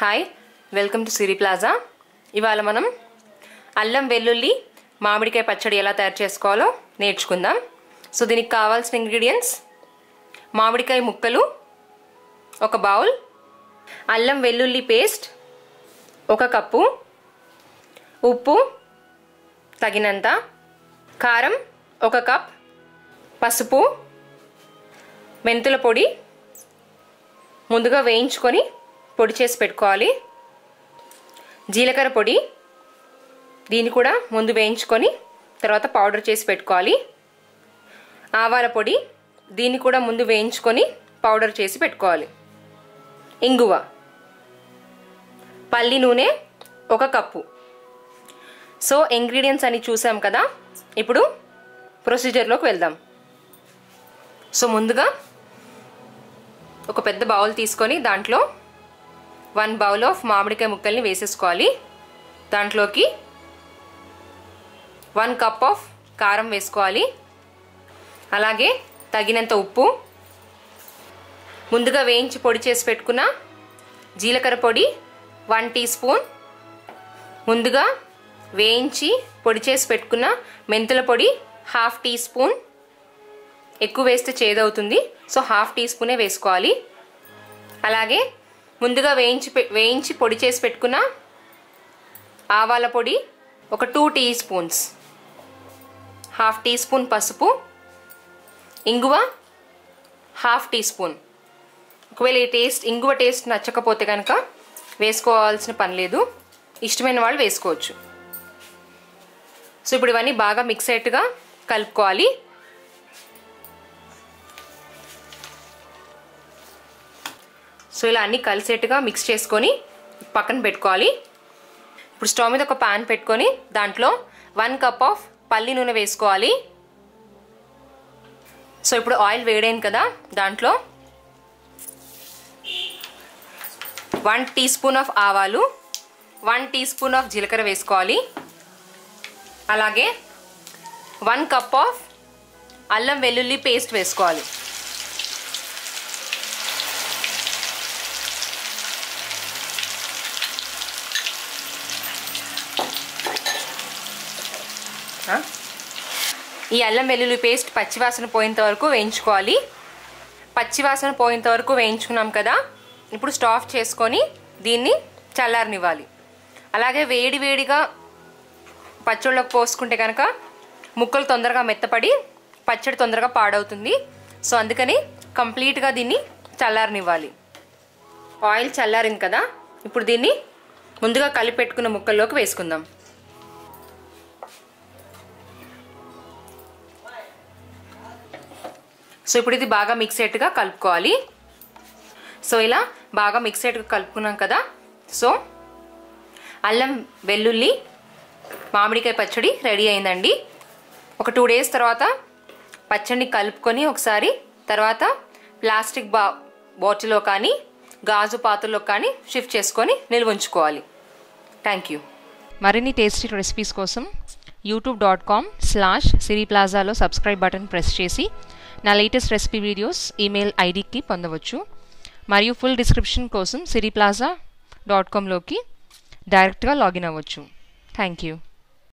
Hi welcome to Siri plaza. ఇవాళ మనం అల్లం వెల్లుల్లి మామిడికాయ పచ్చడి ఎలా తయారు చేసుకోవాలో నేర్చుకుందాం. సో దీనికి కావాల్సిన ఇంగ్రీడియంట్స్: మామిడికాయ ముక్కలు ఒక బౌల్, అల్లం వెల్లుల్లి పేస్ట్ ఒక కప్పు, ఉప్పు తగినంత, కారం ఒక కప్, పసుపు, మెంతుల పొడి ముందుగా వేయించుకొని పొడి చేసి పెట్టుకోవాలి, జీలకర్ర పొడి దీన్ని కూడా ముందు వేయించుకొని తర్వాత పౌడర్ చేసి పెట్టుకోవాలి, ఆవాల పొడి దీన్ని కూడా ముందు వేయించుకొని పౌడర్ చేసి పెట్టుకోవాలి, ఇంగువ, పల్లి నూనె ఒక కప్పు. సో ఇంగ్రీడియంట్స్ అన్ని చూసాం కదా, ఇప్పుడు ప్రొసీజర్లోకి వెళ్దాం. సో ముందుగా ఒక పెద్ద బౌల్ తీసుకొని దాంట్లో 1 బౌల్ ఆఫ్ మామిడికాయ ముక్కల్ని వేసేసుకోవాలి. దాంట్లోకి 1 కప్ ఆఫ్ కారం వేసుకోవాలి, అలాగే తగినంత ఉప్పు, ముందుగా వేయించి పొడి చేసి పెట్టుకున్న జీలకర్ర పొడి 1 టీ స్పూన్, ముందుగా వేయించి పొడి చేసి పెట్టుకున్న మెంతుల పొడి 1/2 టీ స్పూన్. ఎక్కువ వేస్తే చేదవుతుంది, సో 1/2 టీ స్పూనే వేసుకోవాలి. అలాగే ముందుగా వేయించి పొడి చేసి పెట్టుకున్న ఆవాల పొడి ఒక 2 టీ స్పూన్స్, 1/2 టీ స్పూన్ పసుపు, ఇంగువ 1/2 టీ స్పూన్. ఒకవేళ ఇంగువ టేస్ట్ నచ్చకపోతే కనుక వేసుకోవాల్సిన పని లేదు, ఇష్టమైన వాళ్ళు వేసుకోవచ్చు. సో ఇప్పుడు ఇవన్నీ బాగా మిక్స్ అయ్యేట్టుగా కలుపుకోవాలి. సో ఇలా అన్నీ కలిసేట్టుగా మిక్స్ చేసుకొని పక్కన పెట్టుకోవాలి. ఇప్పుడు స్టవ్ మీద ఒక పాన్ పెట్టుకొని దాంట్లో 1 కప్ ఆఫ్ పల్లి నూనె వేసుకోవాలి. సో ఇప్పుడు ఆయిల్ వేడైంది కదా, దాంట్లో 1 టీ స్పూన్ ఆఫ్ ఆవాలు, 1 టీ స్పూన్ ఆఫ్ జీలకర్ర వేసుకోవాలి, అలాగే 1 కప్ ఆఫ్ అల్లం వెల్లుల్లి పేస్ట్ వేసుకోవాలి. ఈ అల్లం వెల్లుల్లి పేస్ట్ పచ్చివాసన పోయేంత వరకు వేయించుకోవాలి. పచ్చివాసన పోయేంత వరకు వేయించుకున్నాం కదా, ఇప్పుడు స్టవ్ ఆఫ్ చేసుకొని దీన్ని చల్లారనివ్వాలి. అలాగే వేడివేడిగా పచ్చళ్ళలోకి పోసుకుంటే కనుక ముక్కలు తొందరగా మెత్తపడి పచ్చడి తొందరగా పాడవుతుంది. సో అందుకని కంప్లీట్గా దీన్ని చల్లారనివ్వాలి. ఆయిల్ చల్లారింది కదా, ఇప్పుడు దీన్ని ముందుగా కలిపి పెట్టుకున్న ముక్కల్లోకి వేసుకుందాం. సో ఇప్పుడు ఇది బాగా మిక్స్ అయ్యేట్టుగా కలుపుకోవాలి. సో ఇలా బాగా మిక్స్ అయ్యేట్టుగా కలుపుకున్నాం కదా, సో అల్లం వెల్లుల్లి మామిడికాయ పచ్చడి రెడీ అయిందండి. ఒక 2 డేస్ తర్వాత పచ్చడిని కలుపుకొని ఒకసారి తర్వాత ప్లాస్టిక్ బాటిల్లో కానీ గాజు పాత్రలో కానీ షిఫ్ట్ చేసుకొని నిల్వ ఉంచుకోవాలి. Thank you. మరిన్ని టేస్టీ రెసిపీస్ కోసం youtube.com/siriplaza సబ్స్క్రైబ్ బటన్ ప్రెస్ చేసి నా లేటెస్ట్ రెసిపీ వీడియోస్ ఈమెయిల్ ఐడికి పొందవచ్చు. మరియు ఫుల్ డిస్క్రిప్షన్ కోసం siriplaza.com లోకి డైరెక్ట్గా లాగిన్ అవ్వచ్చు. Thank you.